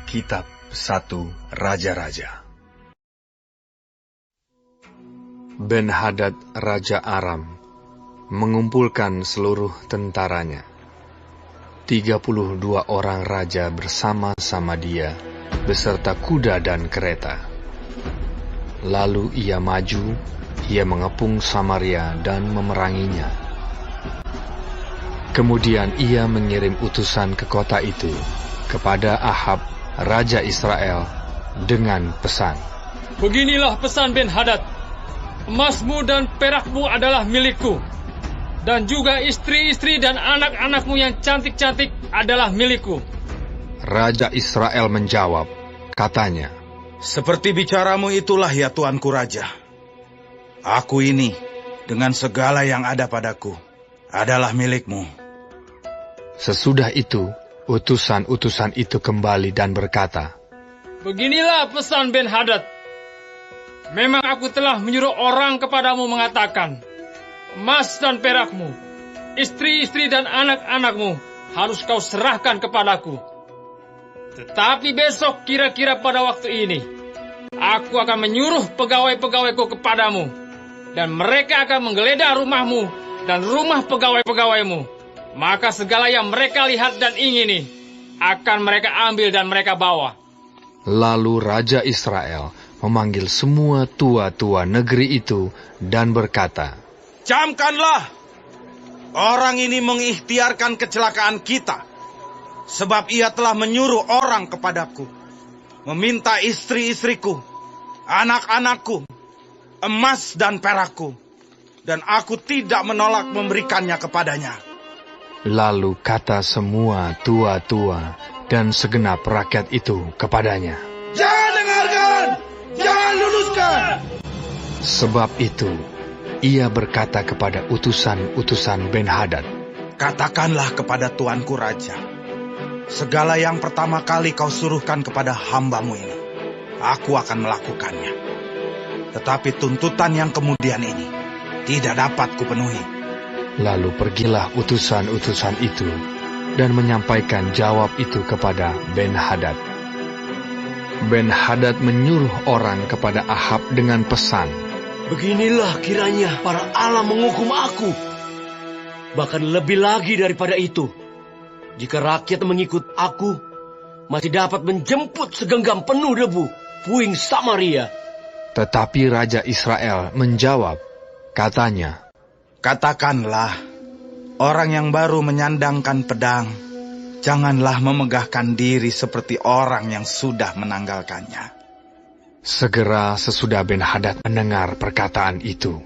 Kitab 1 Raja-Raja. Ben-Hadad Raja Aram mengumpulkan seluruh tentaranya. 32 orang raja bersama-sama dia, beserta kuda dan kereta. Lalu ia maju, ia mengepung Samaria dan memeranginya. Kemudian ia mengirim utusan ke kota itu, kepada Ahab, Raja Israel, dengan pesan. Beginilah pesan Ben-Hadad, emasmu dan perakmu adalah milikku, dan juga istri-istri dan anak-anakmu yang cantik-cantik adalah milikku. Raja Israel menjawab, katanya, seperti bicaramu itulah ya tuanku raja. Aku ini, dengan segala yang ada padaku, adalah milikmu. Sesudah itu, utusan-utusan itu kembali dan berkata, beginilah pesan Ben-Hadad. Memang aku telah menyuruh orang kepadamu mengatakan, emas dan perakmu, istri-istri dan anak-anakmu harus kau serahkan kepadaku. Tetapi besok kira-kira pada waktu ini, aku akan menyuruh pegawai-pegawaiku kepadamu, dan mereka akan menggeledah rumahmu dan rumah pegawai-pegawaimu. Maka segala yang mereka lihat dan ingini akan mereka ambil dan mereka bawa. Lalu Raja Israel memanggil semua tua-tua negeri itu dan berkata, camkanlah! Orang ini mengikhtiarkan kecelakaan kita, sebab ia telah menyuruh orang kepadaku, meminta istri-istriku, anak-anakku, emas dan perakku, dan aku tidak menolak memberikannya kepadanya. Lalu kata semua tua-tua dan segenap rakyat itu kepadanya, jangan dengarkan, jangan luluskan. Sebab itu, ia berkata kepada utusan-utusan Ben-Hadad, katakanlah kepada tuanku raja, segala yang pertama kali kau suruhkan kepada hambamu ini, aku akan melakukannya. Tetapi tuntutan yang kemudian ini tidak dapat kupenuhi. Lalu pergilah utusan-utusan itu dan menyampaikan jawab itu kepada Ben-Hadad. Ben-Hadad menyuruh orang kepada Ahab dengan pesan, beginilah kiranya para Allah menghukum aku. Bahkan lebih lagi daripada itu, jika rakyat mengikut aku, masih dapat menjemput segenggam penuh debu puing Samaria. Tetapi Raja Israel menjawab, katanya, katakanlah, orang yang baru menyandangkan pedang, janganlah memegahkan diri seperti orang yang sudah menanggalkannya. Segera sesudah Ben-Hadad mendengar perkataan itu,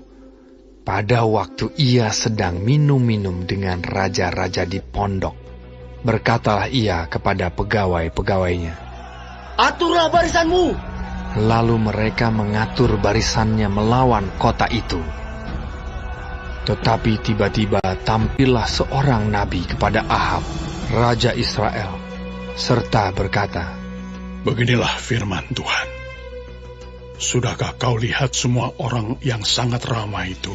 pada waktu ia sedang minum-minum dengan raja-raja di pondok, berkatalah ia kepada pegawai-pegawainya, aturlah barisanmu. Lalu mereka mengatur barisannya melawan kota itu. Tetapi tiba-tiba tampillah seorang nabi kepada Ahab, Raja Israel, serta berkata, beginilah firman Tuhan. Sudahkah kau lihat semua orang yang sangat ramai itu?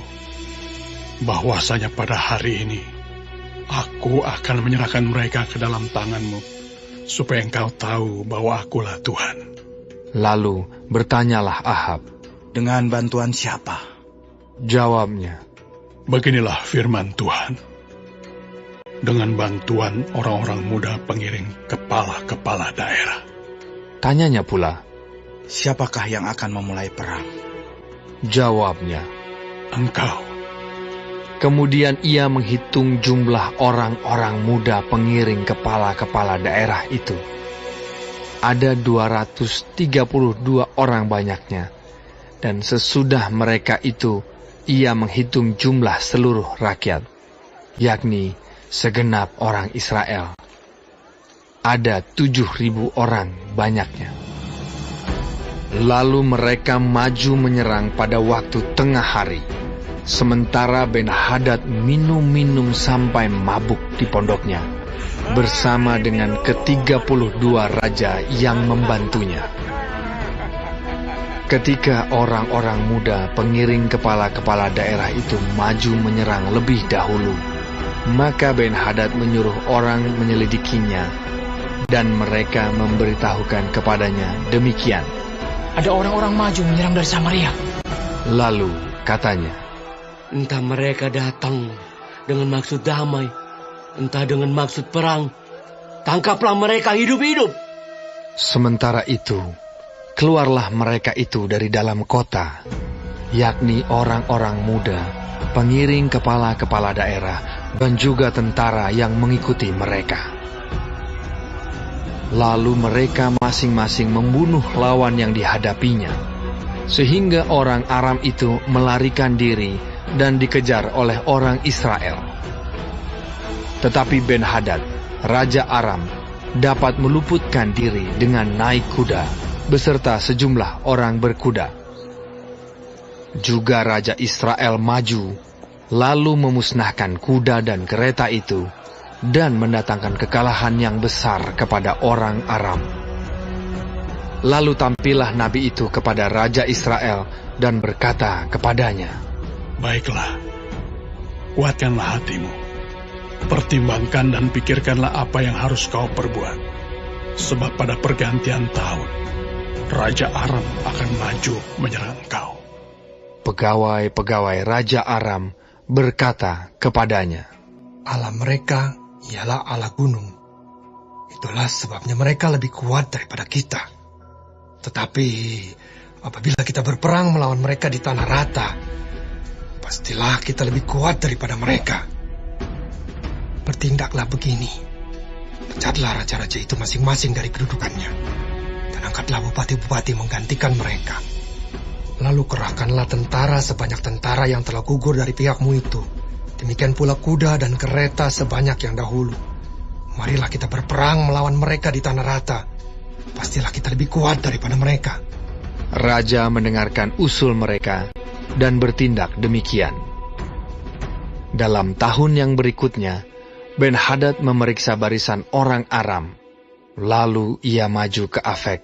Bahwasanya pada hari ini, aku akan menyerahkan mereka ke dalam tanganmu, supaya engkau tahu bahwa akulah Tuhan. Lalu bertanyalah Ahab, dengan bantuan siapa? Jawabnya, beginilah firman Tuhan. Dengan bantuan orang-orang muda pengiring kepala-kepala daerah. Tanyanya pula, siapakah yang akan memulai perang? Jawabnya, engkau. Kemudian ia menghitung jumlah orang-orang muda pengiring kepala-kepala daerah itu. Ada 232 orang banyaknya, dan sesudah mereka itu, ia menghitung jumlah seluruh rakyat, yakni segenap orang Israel. Ada 7.000 orang banyaknya. Lalu mereka maju menyerang pada waktu tengah hari, sementara Ben-Hadad minum-minum sampai mabuk di pondoknya, bersama dengan ke-32 raja yang membantunya. Ketika orang-orang muda pengiring kepala-kepala daerah itu maju menyerang lebih dahulu, maka Ben-Hadad menyuruh orang menyelidikinya Dan mereka memberitahukan kepadanya demikian. Ada orang-orang maju menyerang dari Samaria. Lalu katanya, Entah mereka datang dengan maksud damai, entah dengan maksud perang. Tangkaplah mereka hidup-hidup. sementara itu keluarlah mereka itu dari dalam kota, yakni orang-orang muda, pengiring kepala-kepala daerah, dan juga tentara yang mengikuti mereka. Lalu mereka masing-masing membunuh lawan yang dihadapinya, sehingga orang Aram itu melarikan diri dan dikejar oleh orang Israel. Tetapi Ben-Hadad, Raja Aram, dapat meluputkan diri dengan naik kuda, beserta sejumlah orang berkuda. Juga Raja Israel maju, lalu memusnahkan kuda dan kereta itu, dan mendatangkan kekalahan yang besar kepada orang Aram. Lalu tampillah nabi itu kepada Raja Israel dan berkata kepadanya, Baiklah, kuatkanlah hatimu. Pertimbangkan dan pikirkanlah apa yang harus kau perbuat. Sebab pada pergantian tahun, Raja Aram akan maju menyerang kau. Pegawai-pegawai Raja Aram berkata kepadanya, Allah mereka ialah Allah gunung. Itulah sebabnya mereka lebih kuat daripada kita. Tetapi apabila kita berperang melawan mereka di tanah rata, pastilah kita lebih kuat daripada mereka. Bertindaklah begini. Pecatlah raja-raja itu masing-masing dari kedudukannya, dan angkatlah bupati-bupati menggantikan mereka. Lalu kerahkanlah tentara sebanyak tentara yang telah gugur dari pihakmu itu. Demikian pula kuda dan kereta sebanyak yang dahulu. Marilah kita berperang melawan mereka di tanah rata. Pastilah kita lebih kuat daripada mereka. Raja mendengarkan usul mereka dan bertindak demikian. Dalam tahun yang berikutnya, Ben-Hadad memeriksa barisan orang Aram. Lalu ia maju ke Afek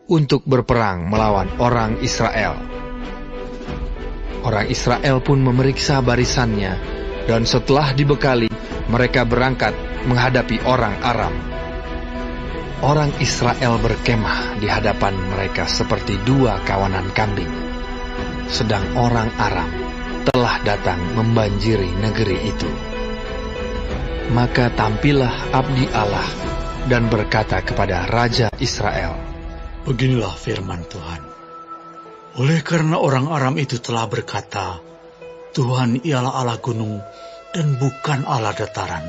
untuk berperang melawan orang Israel. Orang Israel pun memeriksa barisannya, dan setelah dibekali, mereka berangkat menghadapi orang Aram. Orang Israel berkemah di hadapan mereka seperti dua kawanan kambing, sedang orang Aram telah datang membanjiri negeri itu. Maka tampillah abdi Allah dan berkata kepada Raja Israel, Beginilah firman Tuhan. Oleh karena orang Aram itu telah berkata, Tuhan ialah Allah gunung dan bukan Allah dataran,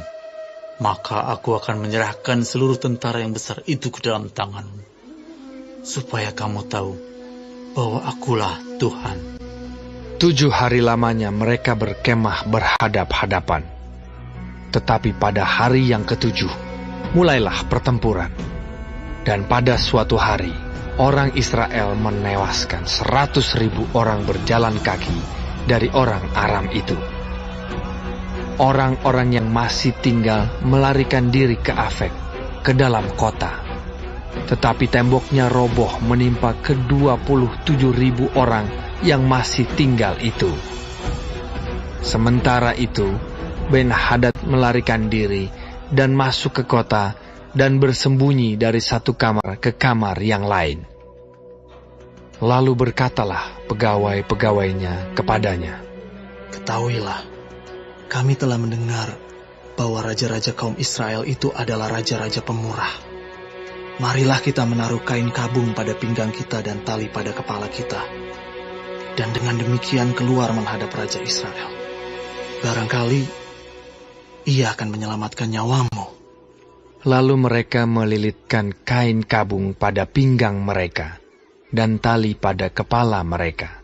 maka aku akan menyerahkan seluruh tentara yang besar itu ke dalam tanganmu, supaya kamu tahu bahwa akulah Tuhan. 7 hari lamanya mereka berkemah berhadap-hadapan. Tetapi pada hari yang ke-7, mulailah pertempuran. Dan pada suatu hari, orang Israel menewaskan 100.000 orang berjalan kaki dari orang Aram itu. Orang-orang yang masih tinggal melarikan diri ke Afek, ke dalam kota. Tetapi temboknya roboh menimpa ke-27.000 orang yang masih tinggal itu. Sementara itu, Ben-Hadad melarikan diri dan masuk ke kota dan bersembunyi dari satu kamar ke kamar yang lain. Lalu berkatalah pegawai-pegawainya kepadanya, Ketahuilah, kami telah mendengar bahwa raja-raja kaum Israel itu adalah raja-raja pemurah. Marilah kita menaruh kain kabung pada pinggang kita dan tali pada kepala kita, dan dengan demikian keluar menghadap Raja Israel. Barangkali ia akan menyelamatkan nyawamu. Lalu mereka melilitkan kain kabung pada pinggang mereka dan tali pada kepala mereka.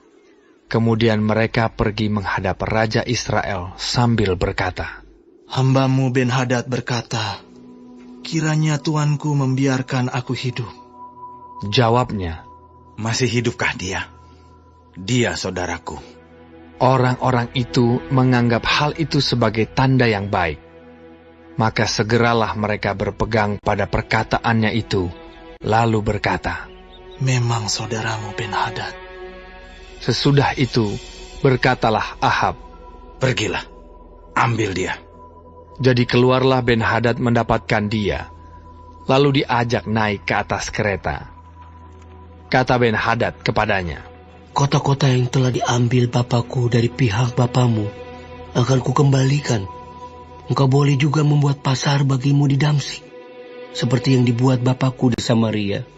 Kemudian mereka pergi menghadap Raja Israel sambil berkata, Hambamu Ben-Hadad berkata, kiranya tuanku membiarkan aku hidup. Jawabnya, Masih hidupkah dia? Dia saudaraku. orang-orang itu menganggap hal itu sebagai tanda yang baik. Maka segeralah mereka berpegang pada perkataannya itu, lalu berkata, Memang saudaramu Ben-Hadad. Sesudah itu, berkatalah Ahab, Pergilah, ambil dia. Jadi keluarlah Ben-Hadad mendapatkan dia. lalu diajak naik ke atas kereta. Kata Ben-Hadad kepadanya, Kota-kota yang telah diambil bapakku dari pihak bapamu akan kukembalikan. Engkau boleh juga membuat pasar bagimu di Damsyik, seperti yang dibuat bapakku di Samaria.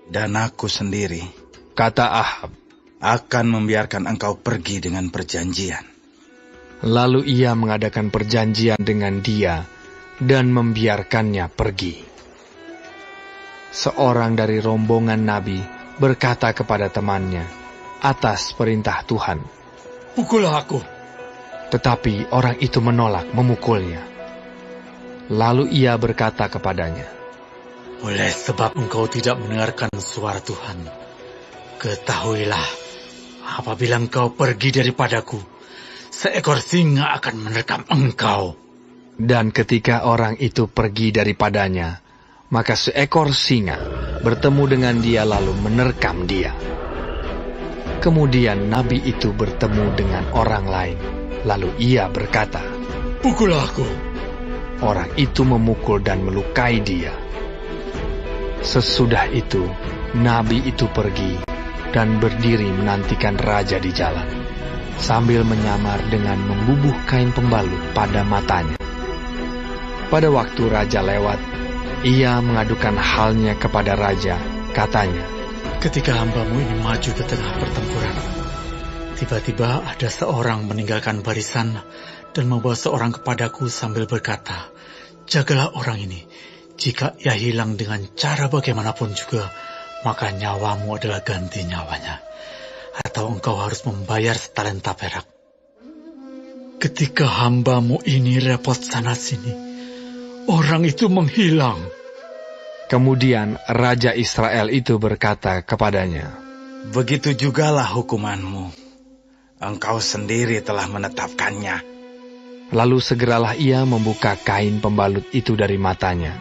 Dan aku sendiri, kata Ahab, akan membiarkan engkau pergi dengan perjanjian. Lalu ia mengadakan perjanjian dengan dia dan membiarkannya pergi. Seorang dari rombongan Nabi berkata kepada temannya atas perintah Tuhan, Pukullah aku. tetapi orang itu menolak memukulnya. Lalu ia berkata kepadanya, Oleh sebab engkau tidak mendengarkan suara Tuhan, ketahuilah, apabila engkau pergi daripadaku, seekor singa akan menerkam engkau. Dan ketika orang itu pergi daripadanya, maka seekor singa bertemu dengan dia lalu menerkam dia. Kemudian nabi itu bertemu dengan orang lain, lalu ia berkata, Pukullah aku. Orang itu memukul dan melukai dia. Sesudah itu, nabi itu pergi dan berdiri menantikan raja di jalan, sambil menyamar dengan membubuh kain pembalut pada matanya. Pada waktu raja lewat, ia mengadukan halnya kepada raja, katanya, Ketika hambamu ini maju ke tengah pertempuran, tiba-tiba ada seorang meninggalkan barisan dan membawa seorang kepadaku sambil berkata, Jagalah orang ini, jika ia hilang dengan cara bagaimanapun juga, maka nyawamu adalah ganti nyawanya, atau engkau harus membayar setalenta perak. Ketika hambamu ini repot sana-sini, orang itu menghilang. Kemudian raja Israel itu berkata kepadanya, Begitu jugalah hukumanmu. Engkau sendiri telah menetapkannya. Lalu segeralah ia membuka kain pembalut itu dari matanya,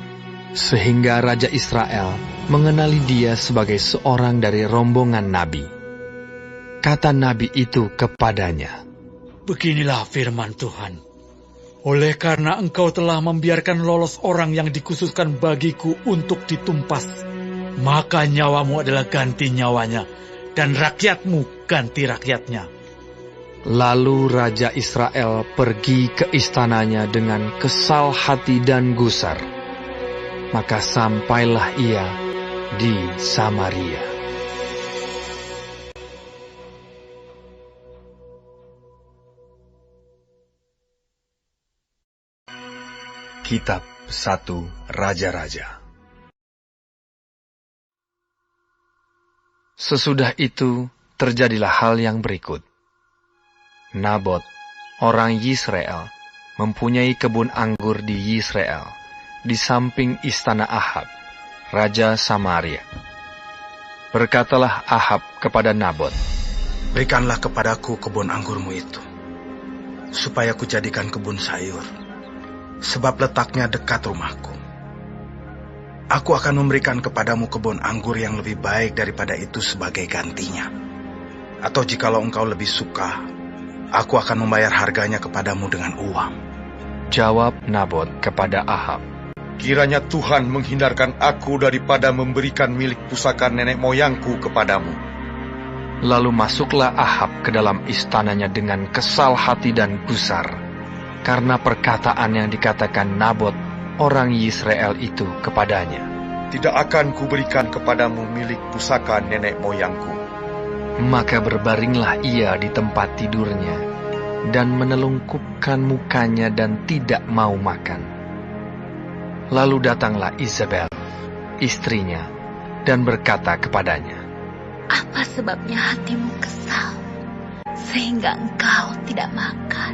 sehingga raja Israel mengenali dia sebagai seorang dari rombongan nabi. Kata nabi itu kepadanya, Beginilah firman Tuhan. Oleh karena engkau telah membiarkan lolos orang yang dikhususkan bagiku untuk ditumpas, maka nyawamu adalah ganti nyawanya, dan rakyatmu ganti rakyatnya. Lalu raja Israel pergi ke istananya dengan kesal hati dan gusar. Maka sampailah ia di Samaria. Kitab 1 Raja-Raja. Sesudah itu terjadilah hal yang berikut. Nabot, orang Yisrael, mempunyai kebun anggur di Yisrael, di samping istana Ahab, raja Samaria. Berkatalah Ahab kepada Nabot, Berikanlah kepadaku kebun anggurmu itu, supaya kujadikan kebun sayur, sebab letaknya dekat rumahku. Aku akan memberikan kepadamu kebun anggur yang lebih baik daripada itu sebagai gantinya. Atau jikalau engkau lebih suka, aku akan membayar harganya kepadamu dengan uang. Jawab Nabot kepada Ahab, Kiranya Tuhan menghindarkan aku daripada memberikan milik pusaka nenek moyangku kepadamu. Lalu masuklah Ahab ke dalam istananya dengan kesal hati dan gusar, karena perkataan yang dikatakan Nabot, orang Yisrael itu kepadanya. Tidak akan kuberikan kepadamu milik pusaka nenek moyangku. Maka berbaringlah ia di tempat tidurnya, dan menelungkupkan mukanya dan tidak mau makan. Lalu datanglah Isabel, istrinya, dan berkata kepadanya, Apa sebabnya hatimu kesal, sehingga engkau tidak makan?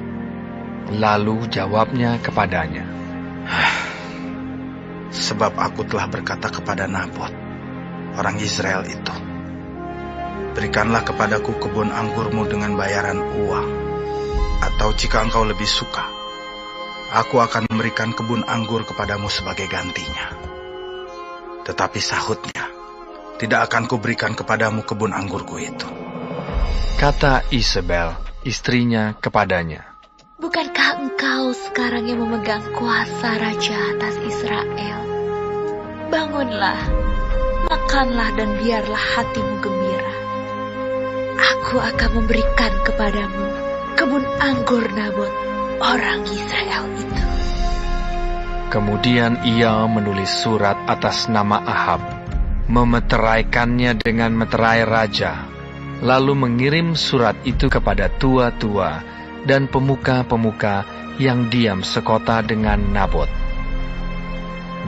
Lalu jawabnya kepadanya, Sebab aku telah berkata kepada Nabot, orang Israel itu, Berikanlah kepadaku kebun anggurmu dengan bayaran uang, atau jika engkau lebih suka, aku akan memberikan kebun anggur kepadamu sebagai gantinya. Tetapi sahutnya, tidak akan kuberikan kepadamu kebun anggurku itu. kata Isabel, istrinya kepadanya, Bukankah engkau sekarang yang memegang kuasa raja atas Israel? Bangunlah, makanlah dan biarlah hatimu gembira. Aku akan memberikan kepadamu kebun anggur Nabot, orang Israel itu. Kemudian ia menulis surat atas nama Ahab, memeteraikannya dengan meterai raja, lalu mengirim surat itu kepada tua-tua dan pemuka-pemuka yang diam sekota dengan Nabot.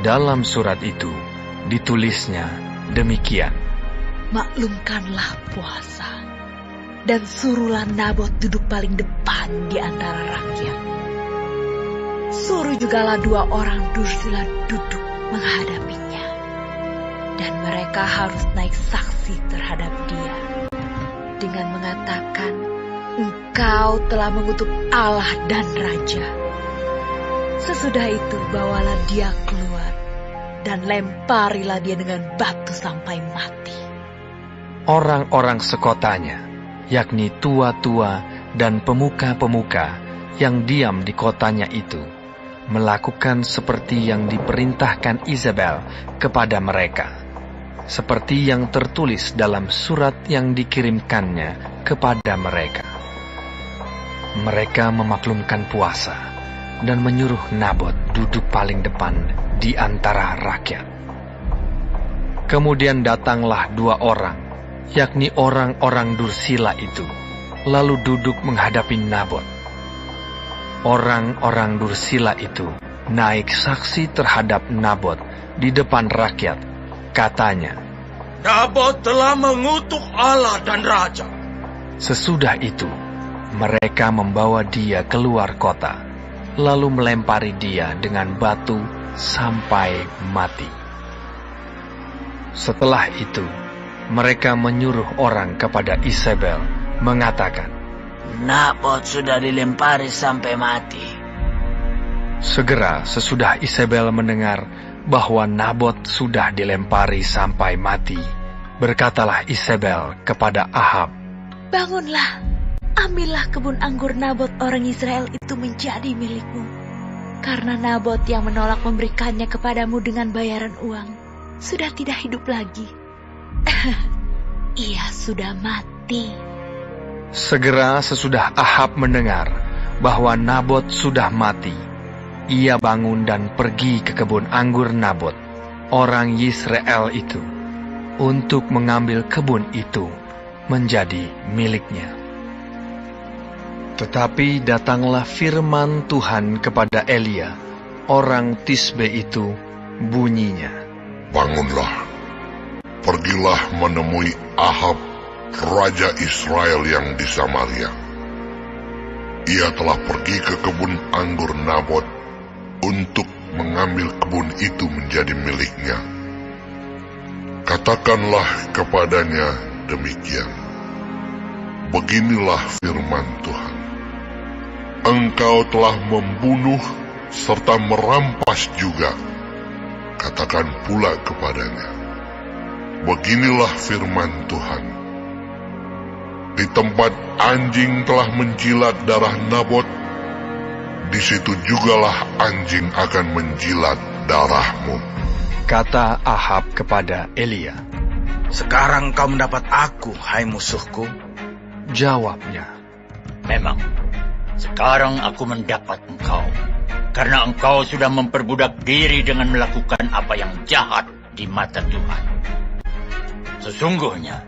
Dalam surat itu ditulisnya demikian: Maklumkanlah puasa, dan suruhlah Nabot duduk paling depan di antara rakyat. Suruh jugalah 2 orang dursila duduk menghadapinya, dan mereka harus naik saksi terhadap dia dengan mengatakan, Engkau telah mengutuk Allah dan Raja. Sesudah itu bawalah dia keluar, dan lemparilah dia dengan batu sampai mati. Orang-orang sekotanya, yakni tua-tua dan pemuka-pemuka yang diam di kotanya itu, melakukan seperti yang diperintahkan Isabel kepada mereka, seperti yang tertulis dalam surat yang dikirimkannya kepada mereka. Mereka memaklumkan puasa dan menyuruh Nabot duduk paling depan di antara rakyat. Kemudian datanglah 2 orang, yakni orang-orang dursila itu, lalu duduk menghadapi Nabot. Orang-orang dursila itu naik saksi terhadap Nabot di depan rakyat. Katanya, Nabot telah mengutuk Allah dan Raja. sesudah itu mereka membawa dia keluar kota, lalu melempari dia dengan batu sampai mati. Setelah itu mereka menyuruh orang kepada Isabel, mengatakan, Nabot sudah dilempari sampai mati. Segera sesudah Isabel mendengar bahwa Nabot sudah dilempari sampai mati, berkatalah Isabel kepada Ahab, Bangunlah, ambillah kebun anggur Nabot orang Israel itu menjadi milikmu. Karena Nabot yang menolak memberikannya kepadamu dengan bayaran uang sudah tidak hidup lagi. Ia sudah mati. Segera sesudah Ahab mendengar bahwa Nabot sudah mati, ia bangun dan pergi ke kebun anggur Nabot, orang Yisrael itu, untuk mengambil kebun itu menjadi miliknya. Tetapi datanglah firman Tuhan kepada Elia, orang Tisbe itu, bunyinya, Bangunlah, pergilah menemui Ahab, Raja Israel yang di Samaria. Ia telah pergi ke kebun anggur Nabot untuk mengambil kebun itu menjadi miliknya. Katakanlah kepadanya demikian. Beginilah firman Tuhan. Engkau telah membunuh serta merampas juga. Katakan pula kepadanya. Beginilah firman Tuhan. Di tempat anjing telah menjilat darah Nabot, di situ jugalah anjing akan menjilat darahmu. Kata Ahab kepada Elia. Sekarang kau mendapat aku, hai musuhku. Jawabnya, Memang, sekarang aku mendapat engkau, karena engkau sudah memperbudak diri dengan melakukan apa yang jahat di mata Tuhan. Sesungguhnya,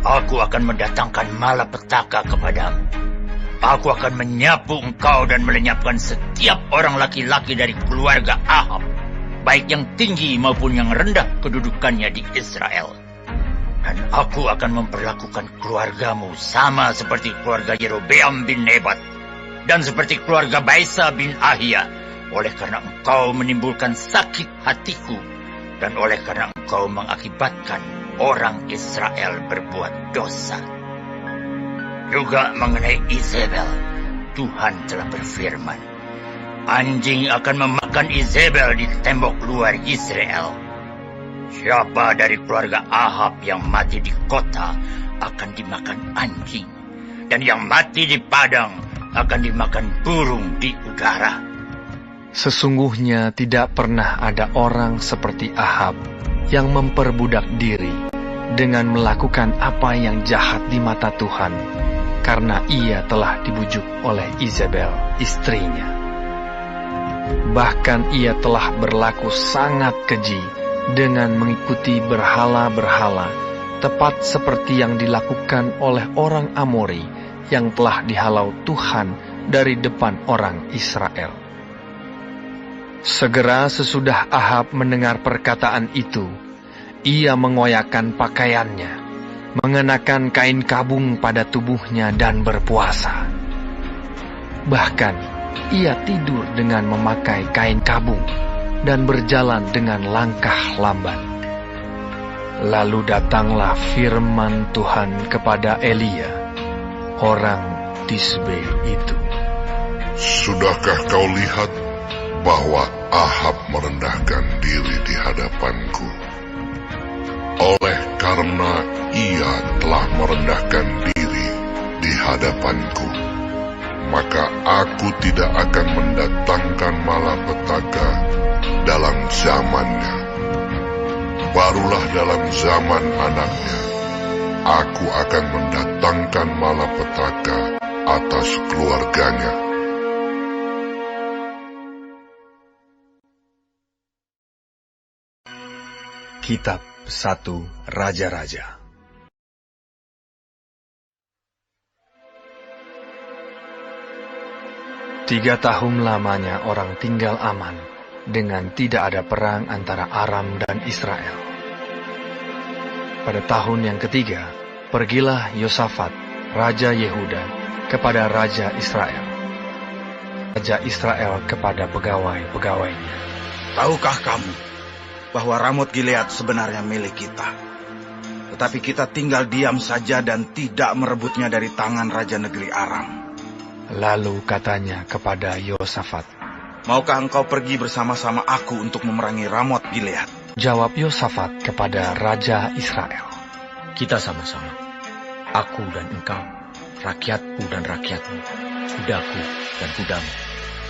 aku akan mendatangkan malapetaka kepadamu. Aku akan menyapu engkau dan melenyapkan setiap orang laki-laki dari keluarga Ahab, baik yang tinggi maupun yang rendah kedudukannya di Israel. Dan aku akan memperlakukan keluargamu sama seperti keluarga Yerobeam bin Nebat, dan seperti keluarga Baisa bin Ahia, oleh karena engkau menimbulkan sakit hatiku, dan oleh karena engkau mengakibatkan orang Israel berbuat dosa. Juga mengenai Isabel, Tuhan telah berfirman, anjing akan memakan Isabel di tembok luar Israel. Siapa dari keluarga Ahab yang mati di kota akan dimakan anjing, dan yang mati di padang akan dimakan burung di udara. Sesungguhnya tidak pernah ada orang seperti Ahab yang memperbudak diri dengan melakukan apa yang jahat di mata Tuhan, karena ia telah dibujuk oleh Izebel, istrinya. Bahkan ia telah berlaku sangat keji dengan mengikuti berhala-berhala, tepat seperti yang dilakukan oleh orang Amori yang telah dihalau Tuhan dari depan orang Israel. Segera sesudah Ahab mendengar perkataan itu, ia mengoyakkan pakaiannya, mengenakan kain kabung pada tubuhnya dan berpuasa. Bahkan ia tidur dengan memakai kain kabung dan berjalan dengan langkah lambat. Lalu datanglah firman Tuhan kepada Elia, orang Tisbe itu. Sudahkah kau lihat bahwa Ahab merendahkan diri di hadapanku? Oleh karena ia telah merendahkan diri di hadapanku, maka aku tidak akan mendatangkan malapetaka dalam zamannya. Barulah dalam zaman anaknya, aku akan mendatangkan malapetaka atas keluarganya. Kitab 1 Raja-Raja. Tiga tahun lamanya orang tinggal aman, dengan tidak ada perang antara Aram dan Israel. Pada tahun yang ketiga, pergilah Yosafat, Raja Yehuda, kepada Raja Israel. Raja Israel kepada pegawai-pegawainya. Tahukah kamu bahwa Ramot Gilead sebenarnya milik kita? Tetapi kita tinggal diam saja dan tidak merebutnya dari tangan Raja Negeri Aram. Lalu katanya kepada Yosafat, maukah engkau pergi bersama-sama aku untuk memerangi Ramot Gilead? Jawab Yosafat kepada Raja Israel, kita sama-sama, aku dan engkau, rakyatku dan rakyatmu, kudaku dan kudamu.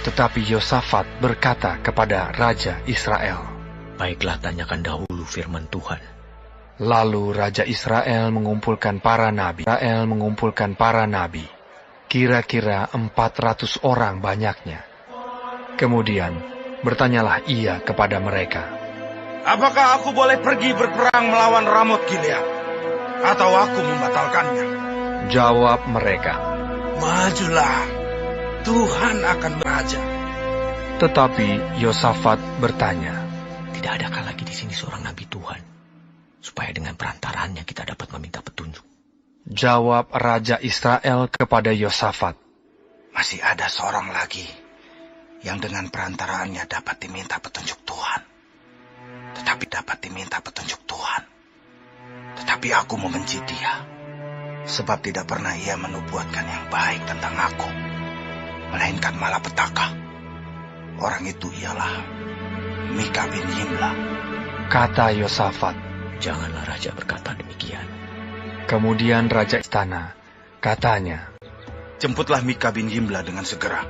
Tetapi Yosafat berkata kepada Raja Israel, baiklah, tanyakan dahulu firman Tuhan. Lalu Raja Israel mengumpulkan para nabi, kira-kira 400 orang banyaknya. Kemudian bertanyalah ia kepada mereka, apakah aku boleh pergi berperang melawan Ramot Gilead, atau aku membatalkannya? Jawab mereka, majulah, Tuhan akan beraja. Tetapi Yosafat bertanya, tidak adakah lagi di sini seorang nabi Tuhan, supaya dengan perantaraannya kita dapat meminta petunjuk? Jawab Raja Israel kepada Yosafat, masih ada seorang lagi yang dengan perantaraannya dapat diminta petunjuk Tuhan. Tetapi aku membenci dia, sebab tidak pernah ia menubuatkan yang baik tentang aku, melainkan malapetaka. Orang itu ialah Mika bin Yimla. Kata Yosafat, janganlah raja berkata demikian. Kemudian Raja Istana katanya, jemputlah Mika bin Yimla dengan segera.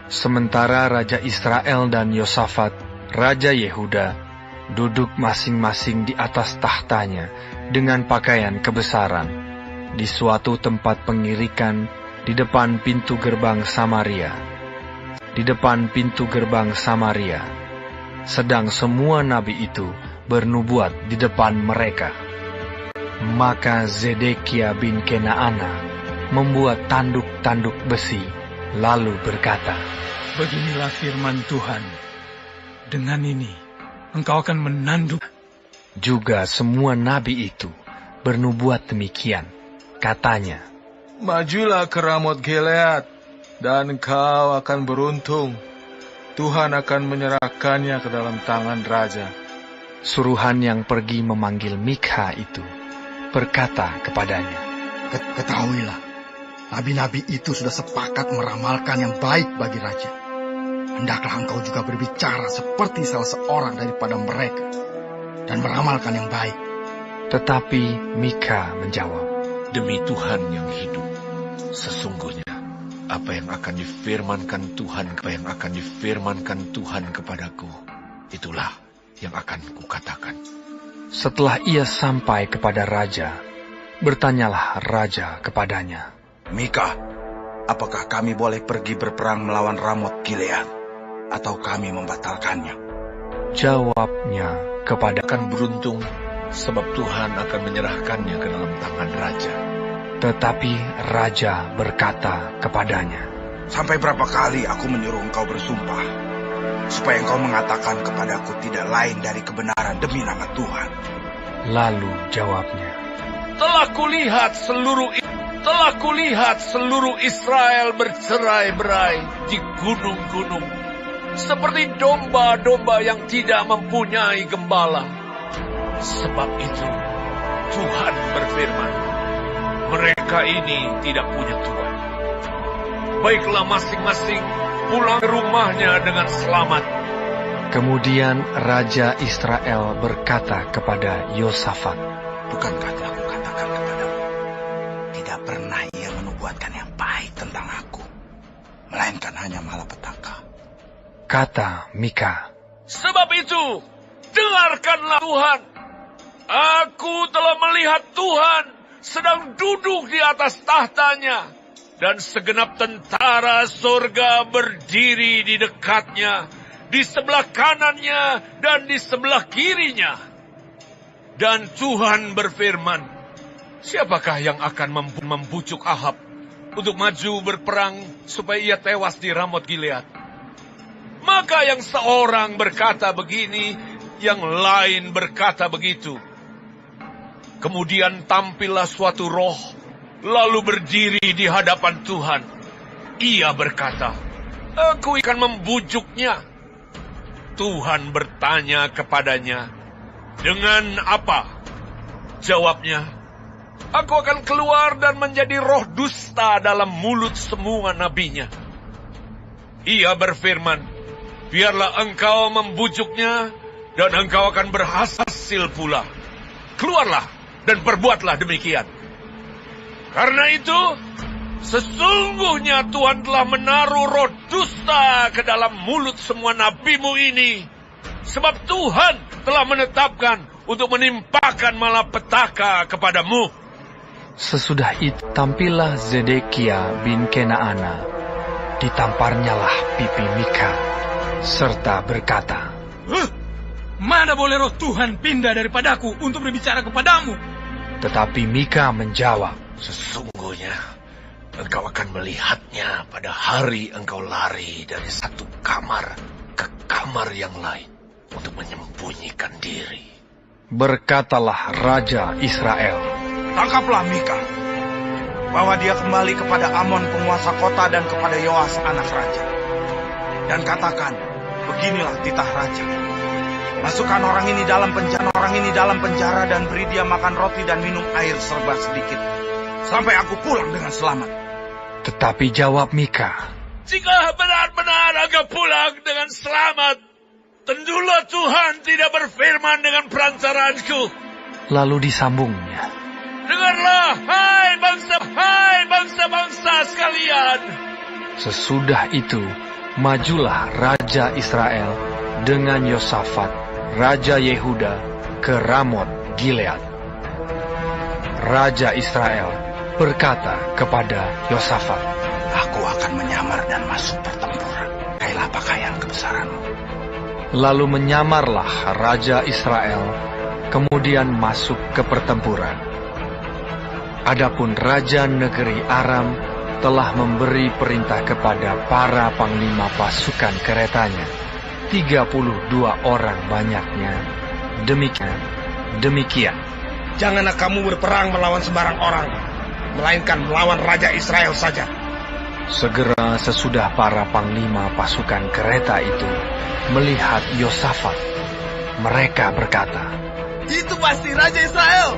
Sementara Raja Israel dan Yosafat, Raja Yehuda, duduk masing-masing di atas tahtanya dengan pakaian kebesaran di suatu tempat pengirikan di depan pintu gerbang Samaria. Sedang semua nabi itu bernubuat di depan mereka. Maka Zedekia bin Kenaana membuat tanduk-tanduk besi, lalu berkata, beginilah firman Tuhan, dengan ini engkau akan menanduk. Juga semua nabi itu bernubuat demikian. Katanya, majulah ke Ramot Gilead, dan kau akan beruntung. Tuhan akan menyerahkannya ke dalam tangan raja. Suruhan yang pergi memanggil Mikha itu berkata kepadanya, ketahuilah, nabi-nabi itu sudah sepakat meramalkan yang baik bagi raja. Hendaklah engkau juga berbicara seperti salah seorang daripada mereka dan meramalkan yang baik. Tetapi Mikha menjawab, demi Tuhan yang hidup, sesungguhnya apa yang akan difirmankan Tuhan kepadaku, itulah yang akan kukatakan. Setelah ia sampai kepada raja, bertanyalah raja kepadanya, Mika, apakah kami boleh pergi berperang melawan Ramot Gilead, atau kami membatalkannya? Jawabnya kepada, akan beruntung, sebab Tuhan akan menyerahkannya ke dalam tangan raja. Tetapi raja berkata kepadanya, sampai berapa kali aku menyuruh engkau bersumpah, supaya engkau mengatakan kepadaku tidak lain dari kebenaran demi nama Tuhan? Lalu jawabnya, Telah kulihat seluruh Israel bercerai-berai di gunung-gunung, seperti domba-domba yang tidak mempunyai gembala. Sebab itu, Tuhan berfirman, mereka ini tidak punya Tuhan. Baiklah masing-masing pulang ke rumahnya dengan selamat. Kemudian Raja Israel berkata kepada Yosafat, bukankah telah kukatakan kepadamu, tidak pernah ia menubuatkan yang baik tentang aku, melainkan hanya malapetaka. Kata Mika, sebab itu, dengarkanlah Tuhan. Aku telah melihat Tuhan sedang duduk di atas tahtanya, dan segenap tentara surga berdiri di dekatnya, di sebelah kanannya dan di sebelah kirinya. Dan Tuhan berfirman, siapakah yang akan membujuk Ahab untuk maju berperang supaya ia tewas di Ramot Gilead? Maka yang seorang berkata begini, yang lain berkata begitu. Kemudian tampillah suatu roh, lalu berdiri di hadapan Tuhan. Ia berkata, aku akan membujuknya. Tuhan bertanya kepadanya, dengan apa? Jawabnya, aku akan keluar dan menjadi roh dusta dalam mulut semua nabinya. Ia berfirman, biarlah engkau membujuknya, dan engkau akan berhasil pula. Keluarlah dan perbuatlah demikian. Karena itu, sesungguhnya Tuhan telah menaruh roh dusta ke dalam mulut semua nabimu ini. Sebab Tuhan telah menetapkan untuk menimpakan malapetaka kepadamu. Sesudah itu tampillah Zedekia bin Kenaana. Ditamparnyalah pipi Mika, serta berkata, mana boleh roh Tuhan pindah daripadaku untuk berbicara kepadamu? Tetapi Mika menjawab, sesungguhnya engkau akan melihatnya pada hari engkau lari dari satu kamar ke kamar yang lain untuk menyembunyikan diri. Berkatalah Raja Israel, tangkaplah Mika, bawa dia kembali kepada Amon penguasa kota dan kepada Yoas anak raja. Dan katakan, beginilah titah raja. Masukkan orang ini dalam penjara dan beri dia makan roti dan minum air serba sedikit, sampai aku pulang dengan selamat. Tetapi jawab Mika, jika benar-benar aku pulang dengan selamat, tentulah Tuhan tidak berfirman dengan perantaranku. Lalu disambungnya, dengarlah, hai bangsa-bangsa sekalian. Sesudah itu, majulah Raja Israel dengan Yosafat, Raja Yehuda, ke Ramot Gilead. Raja Israel berkata kepada Yosafat, aku akan menyamar dan masuk pertempuran. Pakailah pakaian kebesaranmu. Lalu menyamarlah Raja Israel, kemudian masuk ke pertempuran. Adapun Raja negeri Aram telah memberi perintah kepada para panglima pasukan keretanya, 32 orang banyaknya. Demikian. Janganlah kamu berperang melawan sembarang orang, melainkan melawan Raja Israel saja. Segera sesudah para panglima pasukan kereta itu melihat Yosafat, mereka berkata, itu pasti Raja Israel.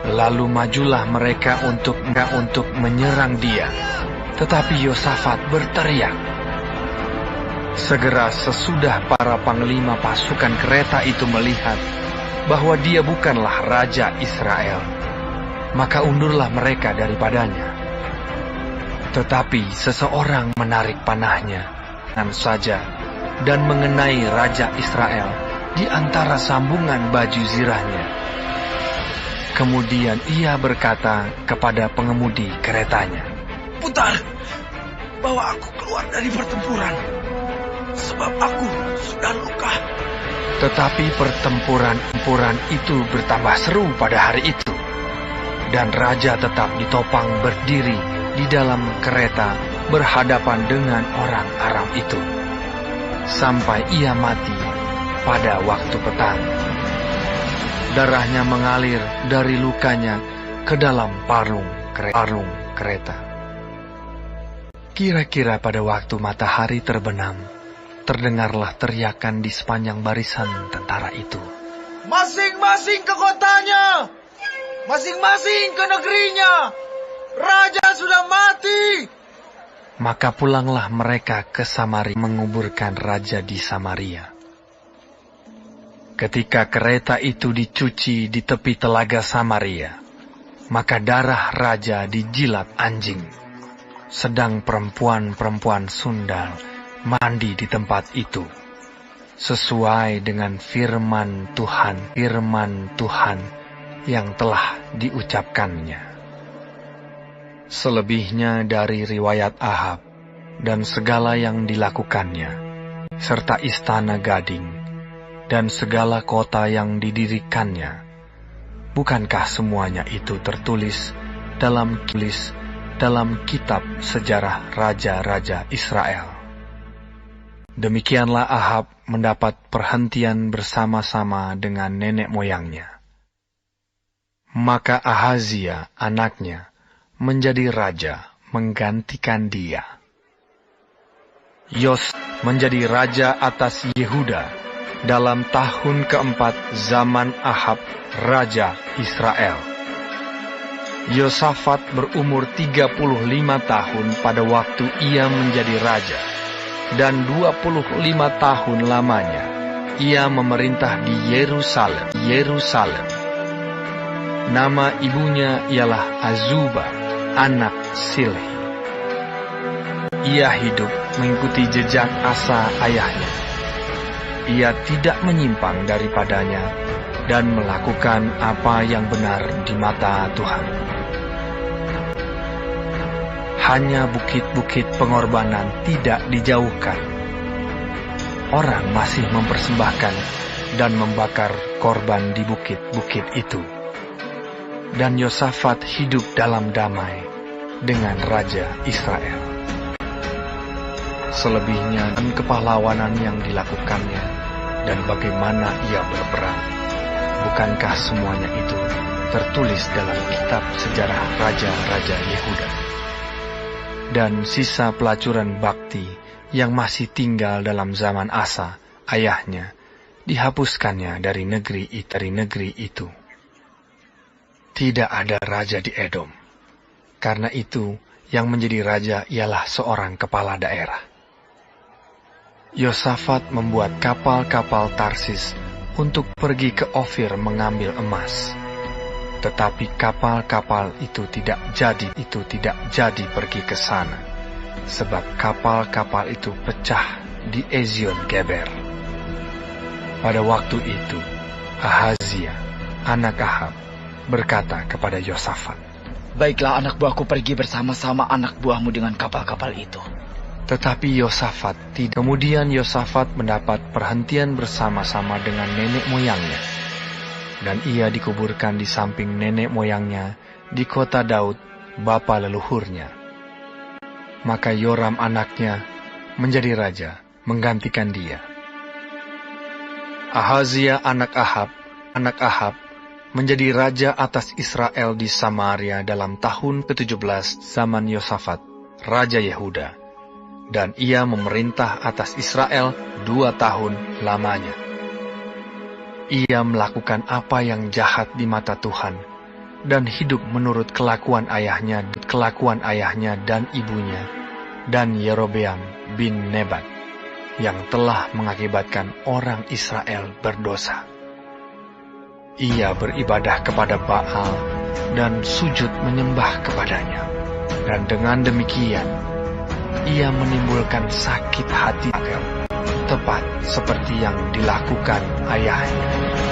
Lalu majulah mereka untuk menyerang dia. Tetapi Yosafat berteriak. Segera sesudah para panglima pasukan kereta itu melihat bahwa dia bukanlah Raja Israel, maka undurlah mereka daripadanya. Tetapi seseorang menarik panahnya dengan saja dan mengenai Raja Israel di antara sambungan baju zirahnya. Kemudian ia berkata kepada pengemudi keretanya, "Putar, bawa aku keluar dari pertempuran, sebab aku sudah luka." Tetapi pertempuran itu bertambah seru pada hari itu, dan raja tetap ditopang berdiri di dalam kereta berhadapan dengan orang Aram itu, sampai ia mati pada waktu petang. Darahnya mengalir dari lukanya ke dalam parlung kereta. Kira-kira pada waktu matahari terbenam, terdengarlah teriakan di sepanjang barisan tentara itu. "Masing-masing ke kotanya! Masing-masing ke negerinya! Raja sudah mati!" Maka pulanglah mereka ke Samaria menguburkan raja di Samaria. Ketika kereta itu dicuci di tepi telaga Samaria, maka darah raja dijilat anjing. Sedang perempuan-perempuan sundal mandi di tempat itu, sesuai dengan firman Tuhan yang telah diucapkannya. Selebihnya dari riwayat Ahab dan segala yang dilakukannya, serta istana gading dan segala kota yang didirikannya, bukankah semuanya itu tertulis dalam kitab sejarah raja-raja Israel? Demikianlah Ahab mendapat perhentian bersama-sama dengan nenek moyangnya. Maka Ahazia anaknya menjadi raja menggantikan dia. Yos menjadi raja atas Yehuda dalam tahun keempat zaman Ahab raja Israel. Yosafat berumur 35 tahun pada waktu ia menjadi raja, dan 25 tahun lamanya ia memerintah di Yerusalem. Nama ibunya ialah Azubah, anak Silhi. Ia hidup mengikuti jejak Asa ayahnya. Ia tidak menyimpang daripadanya dan melakukan apa yang benar di mata Tuhan. Hanya bukit-bukit pengorbanan tidak dijauhkan. Orang masih mempersembahkan dan membakar korban di bukit-bukit itu. Dan Yosafat hidup dalam damai dengan Raja Israel. Selebihnya dan kepahlawanan yang dilakukannya dan bagaimana ia berperang, bukankah semuanya itu tertulis dalam kitab sejarah raja-raja Yehuda? Dan sisa pelacuran bakti yang masih tinggal dalam zaman Asa, ayahnya, dihapuskannya dari negeri itu. Tidak ada raja di Edom. Karena itu, yang menjadi raja ialah seorang kepala daerah. Yosafat membuat kapal-kapal Tarsis untuk pergi ke Ofir mengambil emas. Tetapi kapal-kapal itu tidak jadi pergi ke sana, sebab kapal-kapal itu pecah di Ezion Geber. Pada waktu itu, Ahazia, anak Ahab, berkata kepada Yosafat, "Baiklah anak buahku pergi bersama-sama anak buahmu dengan kapal-kapal itu." Tetapi Yosafat tidak. Kemudian Yosafat mendapat perhentian bersama-sama dengan nenek moyangnya. Dan ia dikuburkan di samping nenek moyangnya di kota Daud, bapa leluhurnya. Maka Yoram anaknya menjadi raja menggantikan dia. Ahazia anak Ahab menjadi raja atas Israel di Samaria dalam tahun ke-17 zaman Yosafat, raja Yehuda. Dan ia memerintah atas Israel 2 tahun lamanya. Ia melakukan apa yang jahat di mata Tuhan, dan hidup menurut kelakuan ayahnya dan ibunya, dan Yerobeam bin Nebat, yang telah mengakibatkan orang Israel berdosa. Ia beribadah kepada Baal dan sujud menyembah kepadanya, Dan dengan demikian, ia menimbulkan sakit hati Rakel, tepat seperti yang dilakukan ayahnya.